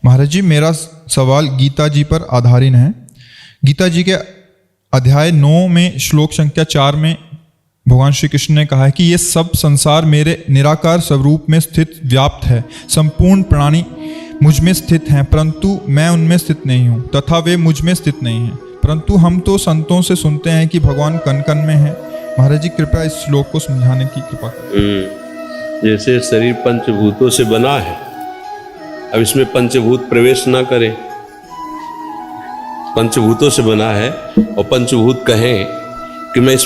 महाराज जी, मेरा सवाल गीता जी पर आधारित है। गीता जी के अध्याय 9 में श्लोक संख्या 4 में भगवान श्री कृष्ण ने कहा है कि ये सब संसार मेरे निराकार स्वरूप में स्थित व्याप्त है। संपूर्ण प्राणी मुझ में स्थित हैं, परंतु मैं उनमें स्थित नहीं हूँ तथा वे मुझ में स्थित नहीं हैं। परंतु हम तो संतों से सुनते हैं कि भगवान कण कण में है। महाराज जी, कृपया इस श्लोक को समझाने की कृपा करें। जैसे शरीर पंचभूतों से बना है, अब इसमें पंचभूत प्रवेश ना करें। पंचभूतों से बना है और पंचभूत कहें कि मैं इस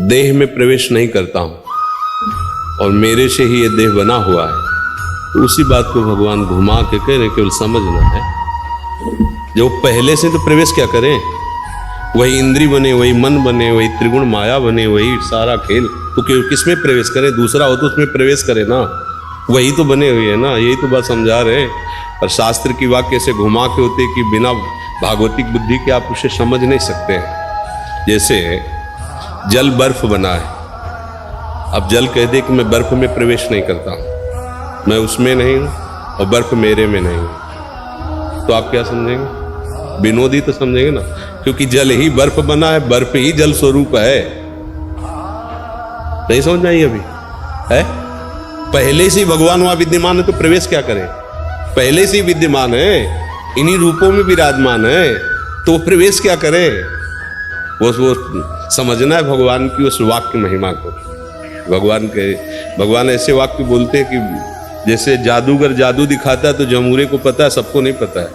देह में प्रवेश नहीं करता हूं और मेरे से ही ये देह बना हुआ है, तो उसी बात को भगवान घुमा के कह रहे, केवल समझना है। जो पहले से तो प्रवेश क्या करें, वही इंद्री बने, वही मन बने, वही त्रिगुण माया बने, वही सारा खेल, तो किसमें प्रवेश करें? दूसरा हो तो उसमें प्रवेश करे ना, वही तो बने हुए है ना। यही तो बात समझा रहे हैं। और शास्त्र की वाक्य से घुमा के होते कि बिना भागवतिक बुद्धि के आप उसे समझ नहीं सकते हैं। जैसे जल बर्फ बना है, अब जल कह दे कि मैं बर्फ में प्रवेश नहीं करता हूं, मैं उसमें नहीं हूं और बर्फ मेरे में नहीं हूं, तो आप क्या समझेंगे? विनोदी तो समझेंगे ना, क्योंकि जल ही बर्फ बना है, बर्फ ही जल स्वरूप है। नहीं समझ में आई अभी है? पहले से भगवान वहां विद्यमान है तो प्रवेश क्या करें? पहले से विद्यमान है, इन्हीं रूपों में विराजमान है, तो प्रवेश क्या करें? वो समझना है भगवान की उस वाक्य महिमा को। भगवान ऐसे वाक्य बोलते हैं कि जैसे जादूगर जादू दिखाता है तो जमूरे को पता है, सबको नहीं पता है।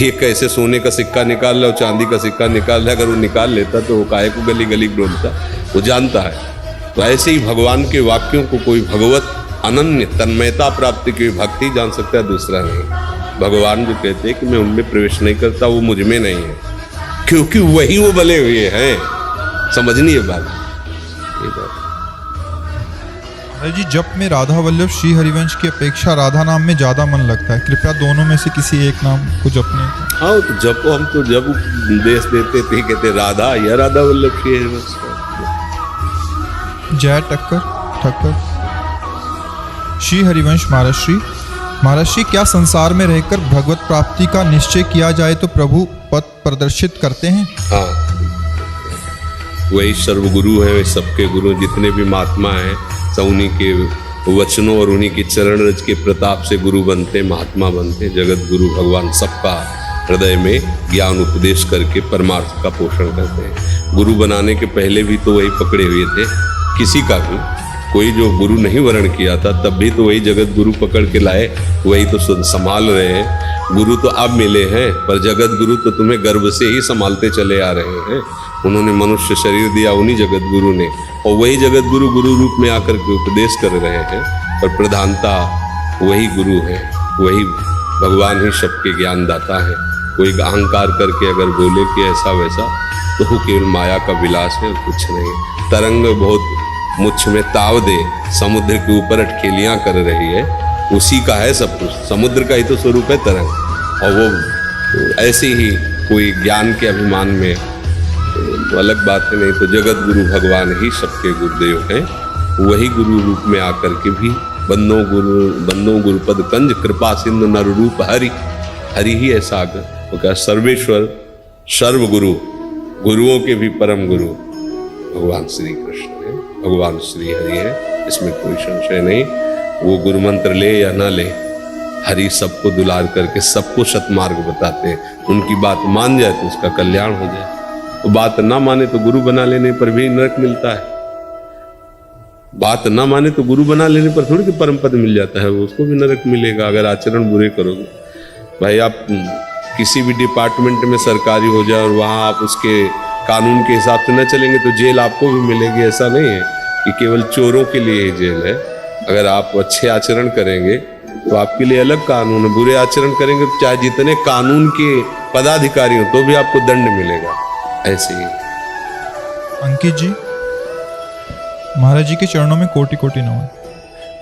ये कैसे सोने का सिक्का निकाल रहा है, चांदी का सिक्का निकाल रहा है, अगर वो निकाल लेता तो वो काहे को गली गली बोलता, वो जानता है। तो ऐसे ही भगवान के वाक्यों को कोई भगवत अनन्य तन्मयता प्राप्ति की भक्ति जान सकता है, दूसरा नहीं। भगवान जो कहते हैं कि मैं उनमें प्रवेश नहीं करता, वो मुझ में नहीं है, क्योंकि वही वो बले हुए हैं। समझनी है बात। जी, जप में राधा वल्लभ श्री हरिवंश की अपेक्षा राधा नाम में ज्यादा मन लगता है। कृपया दोनों में से किसी एक नाम को जपने। हाँ, तो जपो। हम तो जब उपदेश देते थे कहते राधा या राधा वल्लभ श्री हरिवंश। जय ठक्कर श्री हरिवंश महाराज श्री, क्या संसार में रहकर भगवत प्राप्ति का निश्चय किया जाए तो प्रभु पथ प्रदर्शित करते हैं? हाँ, वही सर्वगुरु है, सबके गुरु जितने भी महात्मा हैं सब उन्हीं के वचनों और उन्हीं के चरण रज के प्रताप से गुरु बनते, महात्मा बनते। जगत गुरु भगवान सबका हृदय में ज्ञान उपदेश करके परमार्थ का पोषण करते हैं। गुरु बनाने के पहले भी तो वही पकड़े हुए थे, किसी का भी कोई जो गुरु नहीं वर्ण किया था तब भी तो वही जगत गुरु पकड़ के लाए, वही तो संभाल रहे हैं। गुरु तो अब मिले हैं, पर जगत गुरु तो तुम्हें गर्भ से ही संभालते चले आ रहे हैं। उन्होंने मनुष्य शरीर दिया उन्हीं जगत गुरु ने, और वही जगत गुरु गुरु रूप में आकर के उपदेश कर रहे हैं। पर प्रधानता वही गुरु है, वही भगवान ही सबके ज्ञान दाता है। कोई अहंकार करके अगर बोले कि ऐसा वैसा, तो वो केवल माया का विलास है, कुछ नहीं। तरंग बहुत मुझ में ताव दे, समुद्र के ऊपर अटखेलियां कर रही है, उसी का है सब कुछ। समुद्र का ही तो स्वरूप है तरंग, और वो ऐसे ही कोई ज्ञान के अभिमान में तो अलग बात है। नहीं तो जगत गुरु भगवान ही सबके गुरुदेव हैं। वही गुरु रूप में आकर के भी बंदों गुरुपद कंज कृपा सिंधु नर रूप हरि, हरि ही ऐसा आकर वो क्या सर्वेश्वर सर्वगुरु, गुरुओं के भी परम गुरु भगवान श्री कृष्ण है, भगवान श्री हरि है, इसमें कोई संशय नहीं। वो गुरु मंत्र ले या ना ले, हरि सबको दुलार करके सबको सतमार्ग बताते हैं। उनकी बात मान जाए तो उसका कल्याण हो जाए, तो बात ना माने तो गुरु बना लेने पर भी नरक मिलता है। बात ना माने तो गुरु बना लेने पर थोड़ी कि परम पद मिल जाता है, उसको भी नरक मिलेगा अगर आचरण बुरे करोगे। भाई, आप किसी भी डिपार्टमेंट में सरकारी हो जाए और वहाँ आप उसके कानून के हिसाब से न चलेंगे तो जेल आपको भी मिलेगी। ऐसा नहीं है कि केवल चोरों के लिए ही जेल है। अगर आप अच्छे आचरण करेंगे तो आपके लिए अलग कानून है, बुरे आचरण करेंगे तो चाहे जितने कानून के पदाधिकारी हो तो भी आपको दंड मिलेगा। ऐसे ही अंकित जी, महाराज जी के चरणों में कोटि कोटि नमन।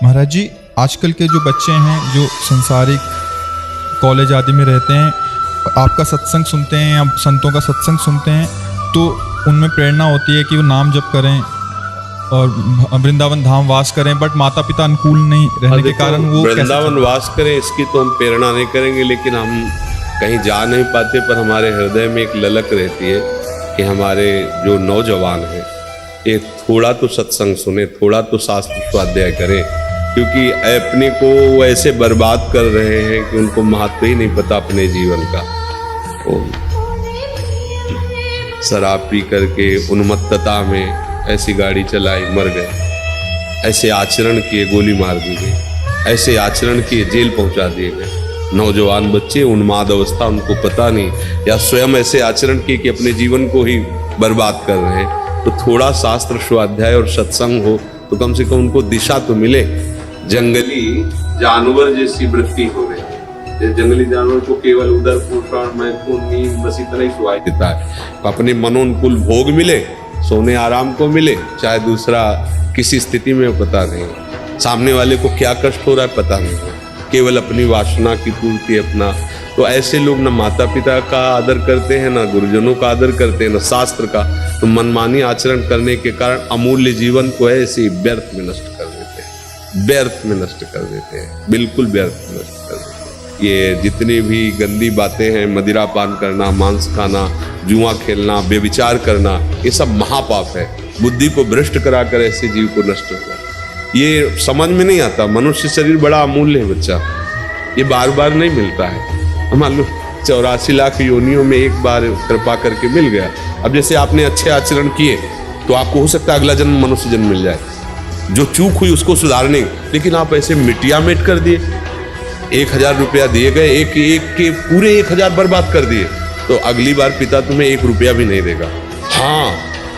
महाराज जी, आजकल के जो बच्चे हैं जो संसारिक कॉलेज आदि में रहते हैं, आपका सत्संग सुनते हैं या संतों का सत्संग सुनते हैं तो उनमें प्रेरणा होती है कि वो नाम जप करें और वृंदावन धाम वास करें, बट माता पिता अनुकूल नहीं रहने के कारण वो कैसे वृंदावन वास करें इसकी तो हम प्रेरणा नहीं करेंगे, लेकिन हम कहीं जा नहीं पाते, पर हमारे हृदय में एक ललक रहती है कि हमारे जो नौजवान हैं ये थोड़ा तो सत्संग सुने, थोड़ा तो शास्त्र स्वाध्याय करें, क्योंकि अपने को वो ऐसे बर्बाद कर रहे हैं कि उनको महत्व ही नहीं पता अपने जीवन का। शराब पी करके उन्मत्तता में ऐसी गाड़ी चलाई, मर गए, ऐसे आचरण किए, गोली मार दी गई, ऐसे आचरण किए, जेल पहुंचा दिए गए। नौजवान बच्चे उन्माद अवस्था, उनको पता नहीं, या स्वयं ऐसे आचरण किए कि अपने जीवन को ही बर्बाद कर रहे हैं। तो थोड़ा शास्त्र स्वाध्याय और सत्संग हो तो कम से कम उनको दिशा तो मिले। जंगली जानवर जैसी वृत्ति हो गई, जंगली जानवर को केवल उदर पोषण, मैथुन, नींद, बस इतना ही सुहाई देता है। अपने मनोनुकूल भोग मिले, सोने आराम को मिले, चाहे दूसरा किसी स्थिति में पता नहीं, सामने वाले को क्या कष्ट हो रहा है पता नहीं, केवल अपनी वासना की पूर्ति अपना। तो ऐसे लोग न माता पिता का आदर करते हैं, न गुरुजनों का आदर करते हैं, न शास्त्र का। तो मनमानी आचरण करने के कारण अमूल्य जीवन को ऐसे व्यर्थ में नष्ट कर देते हैं, व्यर्थ में नष्ट कर देते हैं, बिल्कुल व्यर्थ में नष्ट कर देते हैं। ये जितनी भी गंदी बातें हैं, मदिरा पान करना, मांस खाना, जुआ खेलना, व्यभिचार करना, ये सब महापाप है। बुद्धि को भ्रष्ट कराकर ऐसे जीव को नष्ट होगा, ये समझ में नहीं आता। मनुष्य शरीर बड़ा अमूल्य है बच्चा, ये बार बार नहीं मिलता है। मान लो 84 लाख योनियों में एक बार कृपा करके मिल गया। अब जैसे आपने अच्छे आचरण किए तो आपको हो सकता है अगला जन्म मनुष्य जन्म मिल जाए, जो चूक हुई उसको सुधारने, लेकिन आप ऐसे मिटिया मिट कर दिए। 1000 रुपया दिए गए, एक के पूरे 1000 बर्बाद कर दिए, तो अगली बार पिता तुम्हें 1 रुपया भी नहीं देगा। हाँ,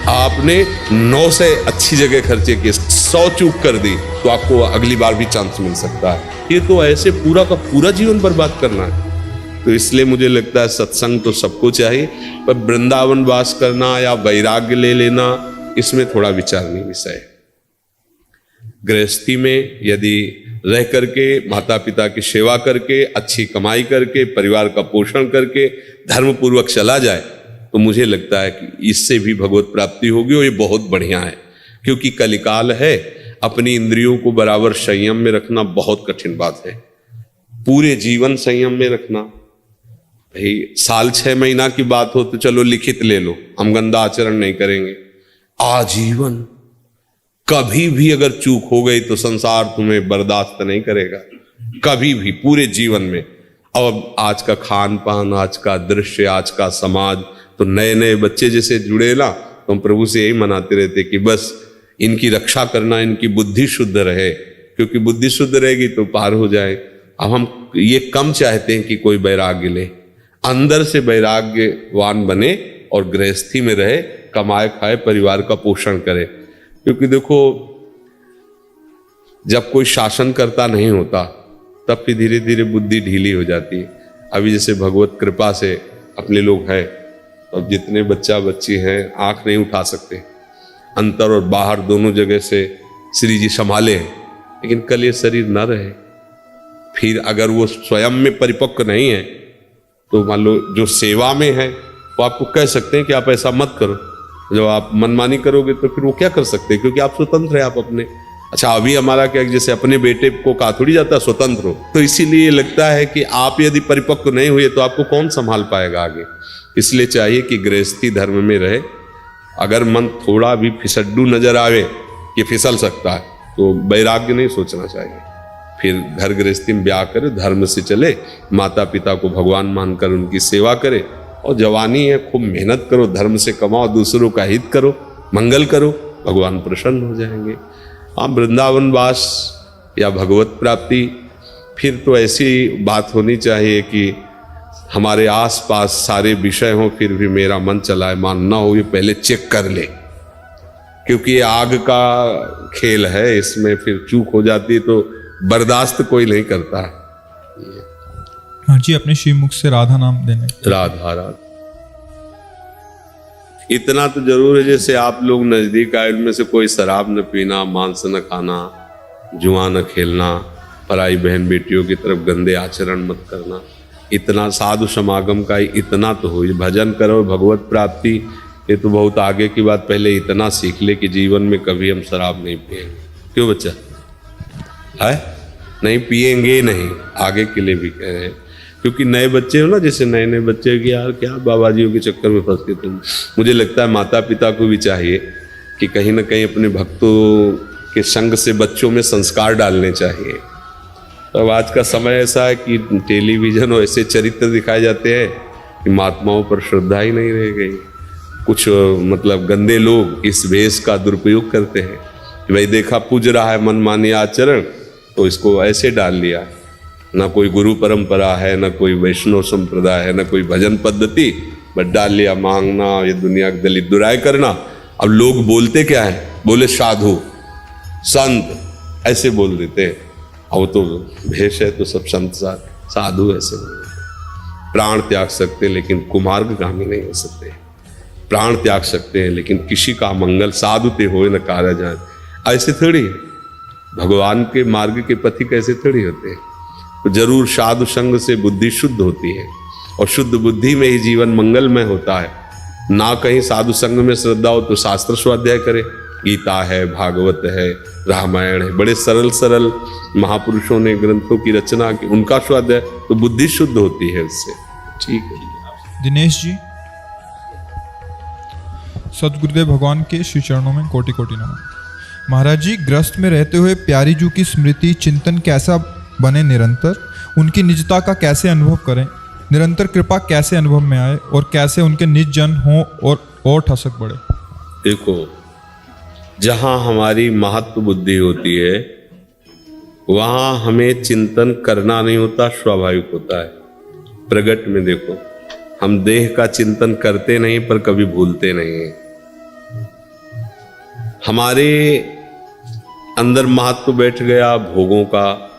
आपने 9 से अच्छी जगह खर्चे किए, 100 चूक कर दी, तो आपको अगली बार भी चांस मिल सकता है। ये तो ऐसे पूरा का पूरा जीवन बर्बाद करना है। तो इसलिए मुझे लगता है सत्संग तो सबको चाहिए, पर वृंदावन वास करना या वैराग्य ले लेना, इसमें थोड़ा विचारनीय विषय है। गृहस्थी में यदि रह करके, माता पिता की सेवा करके, अच्छी कमाई करके, परिवार का पोषण करके, धर्म पूर्वक चला जाए, तो मुझे लगता है कि इससे भी भगवत प्राप्ति होगी, और ये बहुत बढ़िया है। क्योंकि कलिकाल है, अपनी इंद्रियों को बराबर संयम में रखना बहुत कठिन बात है। पूरे जीवन संयम में रखना, भाई साल 6 महीना की बात हो तो चलो लिखित ले लो, हम गंदा आचरण नहीं करेंगे। आजीवन कभी भी अगर चूक हो गई तो संसार तुम्हें बर्दाश्त नहीं करेगा, कभी भी, पूरे जीवन में। अब आज का खान पान, आज का दृश्य, आज का समाज, तो नए नए बच्चे जैसे जुड़े ना, तो हम प्रभु से यही मनाते रहते कि बस इनकी रक्षा करना, इनकी बुद्धि शुद्ध रहे, क्योंकि बुद्धि शुद्ध रहेगी तो पार हो जाए। अब हम ये कम चाहते हैं कि कोई वैराग्य ले, अंदर से वैराग्यवान बने और गृहस्थी में रहे, कमाए खाए, परिवार का पोषण करे। क्योंकि देखो, जब कोई शासन करता नहीं होता तब फिर धीरे धीरे बुद्धि ढीली हो जाती है। अभी जैसे भगवत कृपा से अपने लोग हैं, अब जितने बच्चा बच्ची हैं आंख नहीं उठा सकते, अंतर और बाहर दोनों जगह से श्री जी संभाले हैं। लेकिन कल ये शरीर न रहे, फिर अगर वो स्वयं में परिपक्व नहीं है तो मान लो जो सेवा में है वो आपको कह सकते हैं कि आप ऐसा मत करो। जब आप मनमानी करोगे तो फिर वो क्या कर सकते हैं, क्योंकि आप स्वतंत्र हैं, आप अपने। अच्छा, अभी हमारा क्या, जैसे अपने बेटे को कहा थोड़ी जाता स्वतंत्र हो, तो इसीलिए लगता है कि आप यदि परिपक्व नहीं हुए तो आपको कौन संभाल पाएगा आगे। इसलिए चाहिए कि गृहस्थी धर्म में रहे। अगर मन थोड़ा भी फिसड्डू नजर आवे कि फिसल सकता है, तो वैराग्य नहीं सोचना चाहिए। फिर घर गृहस्थी में ब्याह करे, धर्म से चले, माता पिता को भगवान मानकर उनकी सेवा करे, और जवानी है खूब मेहनत करो, धर्म से कमाओ, दूसरों का हित करो, मंगल करो, भगवान प्रसन्न हो जाएंगे। हाँ, वृंदावन वास या भगवत प्राप्ति, फिर तो ऐसी बात होनी चाहिए कि हमारे आसपास सारे विषय हों, फिर भी मेरा मन चलायमान ना हो, ये पहले चेक कर ले, क्योंकि ये आग का खेल है, इसमें फिर चूक हो जाती है तो बर्दाश्त कोई नहीं करता है। हाँ जी, अपने श्रीमुख से राधा नाम देने। राधा राधा इतना तो जरूर है, जैसे आप लोग नजदीक आए उनमें से कोई शराब न पीना, मांस न खाना, जुआ न खेलना, पराई बहन बेटियों की तरफ गंदे आचरण मत करना। इतना साधु समागम का इतना तो हो, भजन करो, भगवत प्राप्ति, ये तो बहुत आगे की बात, पहले इतना सीख ले कि जीवन में कभी हम शराब नहीं पिएंगे। क्यों बच्चा है? नहीं पिएंगे नहीं, आगे के लिए भी कह रहे हैं। क्योंकि नए बच्चे हो ना, जैसे नए नए बच्चे कि यार क्या बाबा जियों के चक्कर में फंस गए तुम। मुझे लगता है माता पिता को भी चाहिए कि कहीं ना कहीं अपने भक्तों के संग से बच्चों में संस्कार डालने चाहिए। तो अब आज का समय ऐसा है कि टेलीविजन और ऐसे चरित्र दिखाए जाते हैं कि महात्माओं पर श्रद्धा ही नहीं रह गई। कुछ मतलब गंदे लोग इस वेश का दुरुपयोग करते हैं कि भाई देखा पूज रहा है मनमानी आचरण, तो इसको ऐसे डाल लिया। ना कोई गुरु परंपरा है, ना कोई वैष्णव संप्रदाय है, ना कोई भजन पद्धति, बस डाल लिया मांगना, ये दुनिया की दलित दुराई करना। अब लोग बोलते क्या है? बोले साधु संत, ऐसे बोल देते हैं। अब तो भेष है तो सब संत साधु ऐसे बोल देते। प्राण त्याग सकते लेकिन कुमार्गगामी नहीं हो सकते। प्राण त्याग सकते हैं लेकिन किसी का मंगल साधु ते होए न कार्य जाए, ऐसे थोड़ी है। भगवान के मार्ग के पथिक कैसे थोड़ी होते हैं। तो जरूर साधु संग से बुद्धि शुद्ध होती है और शुद्ध बुद्धि में ही जीवन मंगलमय होता है। ना कहीं साधु संग में श्रद्धा हो तो शास्त्र स्वाध्याय करे, गीता है, भागवत है, रामायण है, बड़े सरल सरल महापुरुषों ने ग्रंथों की रचना की, उनका स्वाध्याय, तो बुद्धि शुद्ध होती है उससे। ठीक है दिनेश जी, सतगुरुदेव भगवान के श्री चरणों में कोटि कोटि नमन। महाराज जी, ग्रस्त में रहते हुए प्यारी जू की स्मृति चिंतन कैसा बने निरंतर, उनकी निजता का कैसे अनुभव करें, निरंतर कृपा कैसे अनुभव में आए और कैसे उनके निज जन हो और ठसक बढ़े। देखो, जहाँ हमारी महत्व बुद्धि होती है वहाँ हमें चिंतन करना नहीं होता, स्वाभाविक होता है। प्रगट में देखो, हम देह का चिंतन करते नहीं पर कभी भूलते नहीं हैं। हमारे अंदर महत्व बैठ गया भोगों का,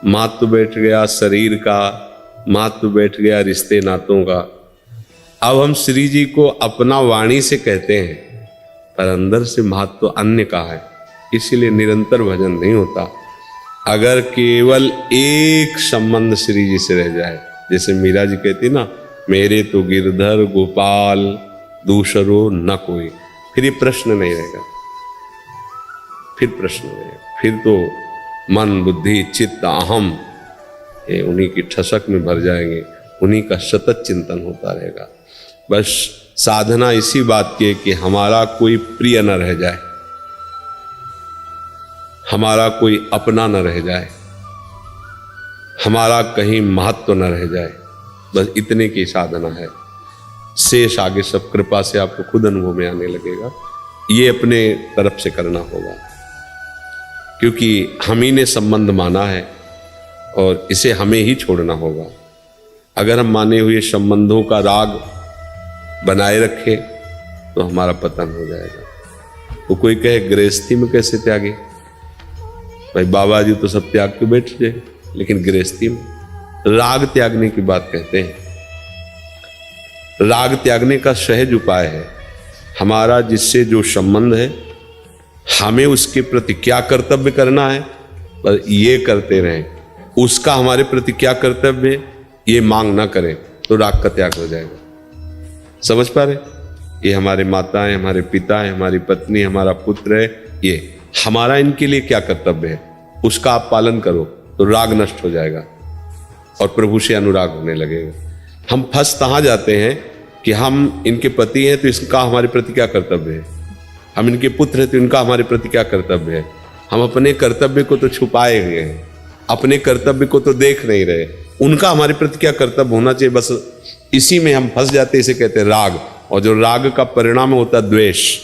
महत्व बैठ गया शरीर का, महत्व बैठ गया रिश्ते नातों का। अब हम श्री जी को अपना वाणी से कहते हैं पर अंदर से महत्व अन्य का है, इसीलिए निरंतर भजन नहीं होता। अगर केवल एक संबंध श्री जी से रह जाए, जैसे मीरा जी कहती ना, मेरे तो गिरधर गोपाल दूसरो न कोई, फिर ये प्रश्न नहीं रहेगा, फिर प्रश्न रहेगा, फिर तो मन बुद्धि चित्त अहम ये उन्हीं की ठसक में भर जाएंगे, उन्हीं का सतत चिंतन होता रहेगा। बस साधना इसी बात की है कि हमारा कोई प्रिय न रह जाए, हमारा कोई अपना न रह जाए, हमारा कहीं महत्व न रह जाए। बस इतने की साधना है। शेष आगे सब कृपा से आपको खुद अनुभव में आने लगेगा। ये अपने तरफ से करना होगा, क्योंकि हम ही ने संबंध माना है और इसे हमें ही छोड़ना होगा। अगर हम माने हुए संबंधों का राग बनाए रखें तो हमारा पतन हो जाएगा। तो कोई कहे गृहस्थी में कैसे त्यागे, भाई बाबा जी तो सब त्याग के बैठ गए, लेकिन गृहस्थी में राग त्यागने की बात कहते हैं। राग त्यागने का सहज उपाय है, हमारा जिससे जो संबंध है हमें उसके प्रति क्या कर्तव्य करना है, पर ये करते रहें। उसका हमारे प्रति क्या कर्तव्य है ये मांग ना करें तो राग का त्याग हो जाएगा। समझ पा रहे? ये हमारे माता है, हमारे पिता है, हमारी पत्नी, हमारा पुत्र है, ये हमारा इनके लिए क्या कर्तव्य है उसका आप पालन करो तो राग नष्ट हो जाएगा और प्रभु से अनुराग होने लगेगा। हम फंस कहाँ जाते हैं कि हम इनके पति हैं तो इसका हमारे प्रति क्या कर्तव्य है, हम इनके पुत्र हैं तो इनका हमारे प्रति क्या कर्तव्य है। हम अपने कर्तव्य को तो छुपाए हुए हैं, अपने कर्तव्य को तो देख नहीं रहे, उनका हमारे प्रति क्या कर्तव्य होना चाहिए, बस इसी में हम फंस जाते हैं। इसे कहते हैं राग, और जो राग का परिणाम होता है द्वेष,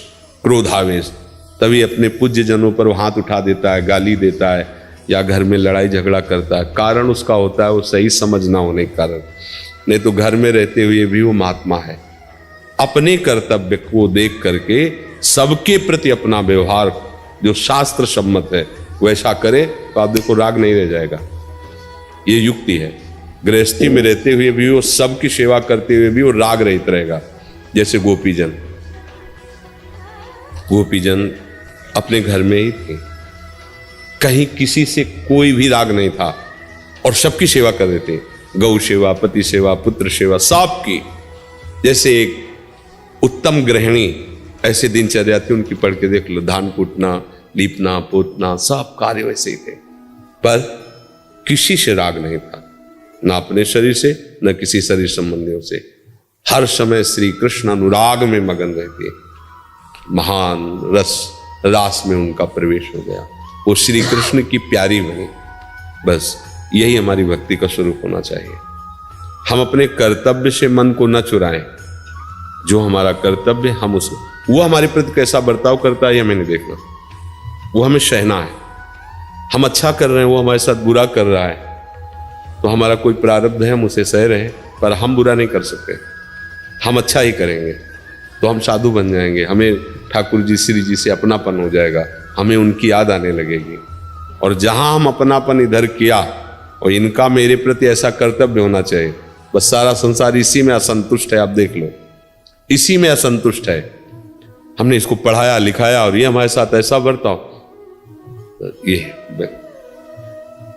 क्रोधावेश। तभी अपने पूज्य जनों पर वो हाथ उठा देता है, गाली देता है या घर में लड़ाई झगड़ा करता है। कारण उसका होता है वो सही समझ ना होने के कारण, नहीं तो घर में रहते हुए भी वो महात्मा है। अपने कर्तव्य को देख करके सबके प्रति अपना व्यवहार जो शास्त्र सम्मत है वैसा करे तो आप देखो राग नहीं रह जाएगा। ये युक्ति है। गृहस्थी में रहते हुए भी वो सबकी सेवा करते हुए भी वो राग रहित रहेगा। जैसे गोपीजन अपने घर में ही थे, कहीं किसी से कोई भी राग नहीं था और सबकी सेवा कर देते, गौ सेवा, पति सेवा, पुत्र सेवा, सबकी। जैसे एक उत्तम गृहिणी ऐसे दिनचर्या थी उनकी, पढ़ के देख लो, धान कूटना, लीपना पोतना सब कार्य वैसे ही थे, पर किसी से राग नहीं था, ना अपने शरीर से न किसी शरीर संबंधियों से। हर समय श्री कृष्ण अनुराग में मगन रहती है। महान रास में उनका प्रवेश हो गया, वो श्री कृष्ण की प्यारी बनी। बस यही हमारी भक्ति का स्वरूप होना चाहिए। हम अपने कर्तव्य से मन को न चुराएं। जो हमारा कर्तव्य हम उसे, वो हमारे प्रति कैसा बर्ताव करता है हमें नहीं देखना, वो हमें सहना है। हम अच्छा कर रहे हैं, वो हमारे साथ बुरा कर रहा है, तो हमारा कोई प्रारब्ध है, हम उसे सह रहे हैं, पर हम बुरा नहीं कर सकते। हम अच्छा ही करेंगे तो हम साधु बन जाएंगे, हमें ठाकुर जी श्री जी से अपनापन हो जाएगा, हमें उनकी याद आने लगेगी। और जहां हम अपनापन इधर किया और इनका मेरे प्रति ऐसा कर्तव्य होना चाहिए, बस सारा संसार इसी में असंतुष्ट है। आप देख लो, इसी में असंतुष्ट है। हमने इसको पढ़ाया लिखाया और ये हमारे साथ ऐसा बर्ताव, ये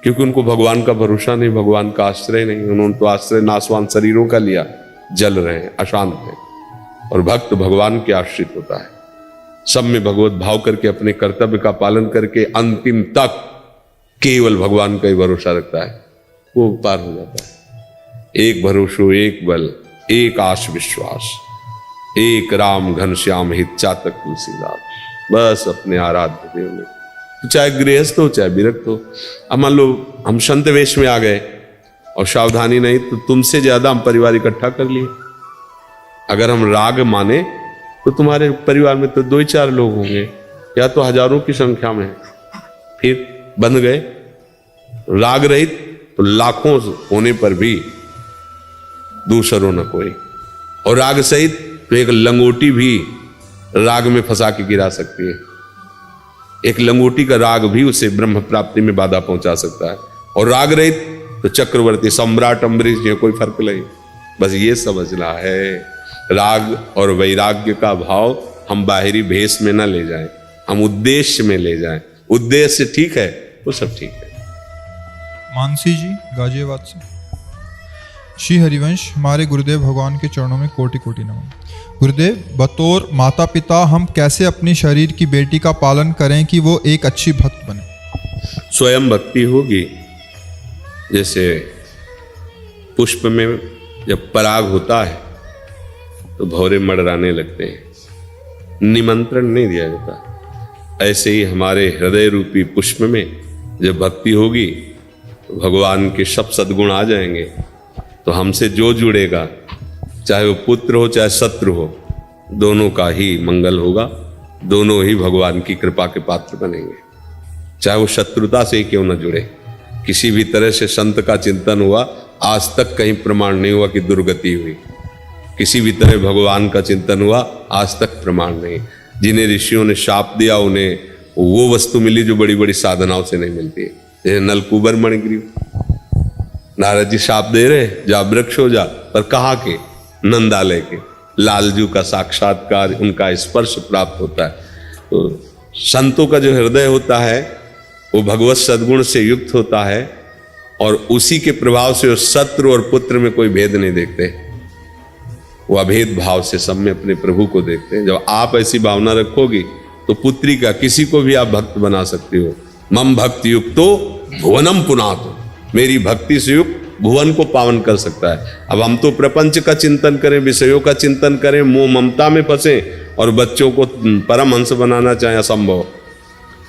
क्योंकि उनको भगवान का भरोसा नहीं, भगवान का आश्रय नहीं। उन्होंने तो आश्रय नाशवान शरीरों का लिया, जल रहे हैं, अशांत हैं। और भक्त भगवान के आश्रित होता है, सब में भगवत भाव करके अपने कर्तव्य का पालन करके अंतिम तक केवल भगवान का ही भरोसा रखता है, वो पार हो जाता है। एक भरोसो एक बल एक आश विश्वास, एक राम घनश्याम हित चातक तुलसीदास। बस अपने आराध्य देव में, तो चाहे गृहस्थ हो चाहे विरक्त हो। अब मान लो हम संत वेश में आ गए और सावधानी नहीं, तो तुमसे ज्यादा हम परिवार इकट्ठा कर लिए। अगर हम राग माने तो तुम्हारे परिवार में तो 2-4 लोग होंगे, या तो हजारों की संख्या में, फिर बंध गए। राग रहित तो लाखों होने पर भी दूसरों न कोई, और राग सहित तो एक लंगोटी भी राग में फंसा के गिरा सकती है। एक लंगोटी का राग भी उसे ब्रह्म प्राप्ति में बाधा पहुंचा सकता है। और राग रहित तो चक्रवर्ती सम्राट अम्बरीश जी, कोई फर्क नहीं। बस ये समझना है, राग और वैराग्य का भाव हम बाहरी भेष में ना ले जाएं, हम उद्देश्य में ले जाएं। उद्देश्य ठीक है वो सब ठीक है। मानसी जी गाजियाबाद से। श्री हरिवंश, हमारे गुरुदेव भगवान के चरणों में कोटि कोटि नमन। गुरुदेव, बतौर माता पिता हम कैसे अपनी शरीर की बेटी का पालन करें कि वो एक अच्छी भक्त बने? स्वयं भक्ति होगी। जैसे पुष्प में जब पराग होता है तो भौरे मडराने लगते हैं, निमंत्रण नहीं दिया जाता। ऐसे ही हमारे हृदय रूपी पुष्प में जब भक्ति होगी तो भगवान के सब सद्गुण आ जाएंगे। तो हमसे जो जुड़ेगा, चाहे वो पुत्र हो चाहे शत्रु हो, दोनों का ही मंगल होगा, दोनों ही भगवान की कृपा के पात्र बनेंगे। चाहे वो शत्रुता से ही क्यों न जुड़े, किसी भी तरह से संत का चिंतन हुआ, आज तक कहीं प्रमाण नहीं हुआ कि दुर्गति हुई। किसी भी तरह भगवान का चिंतन हुआ, आज तक प्रमाण नहीं। जिन्हें ऋषियों ने शाप दिया उन्हें वो वस्तु मिली जो बड़ी बड़ी साधनाओं से नहीं मिलती है। जैसे नलकूबर मणिग्रीव, नारद जी शाप दे रहे जा वृक्ष हो जा, पर कहाँ के? नंदालय के। लालजू का साक्षात्कार, उनका स्पर्श प्राप्त होता है। तो संतों का जो हृदय होता है वो भगवत सद्गुण से युक्त होता है, और उसी के प्रभाव से शत्रु और पुत्र में कोई भेद नहीं देखते, वो अभेद भाव से सब में अपने प्रभु को देखते हैं। जब आप ऐसी भावना रखोगी तो पुत्री का किसी को भी आप भक्त बना सकती हो। मम भक्ति युक्तो भुवनम पुनातो, मेरी भक्ति से युक्त भुवन को पावन कर सकता है। अब हम तो प्रपंच का चिंतन करें, विषयों का चिंतन करें, मोह ममता में फंसे और बच्चों को परमहंस बनाना चाहें, असंभव।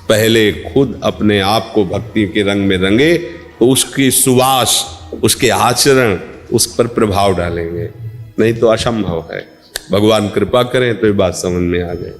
पहले खुद अपने आप को भक्ति के रंग में रंगे तो उसकी सुवास, उसके आचरण उस पर प्रभाव डालेंगे, नहीं तो असंभव है। भगवान कृपा करें तो ये बात समझ में आ जाए।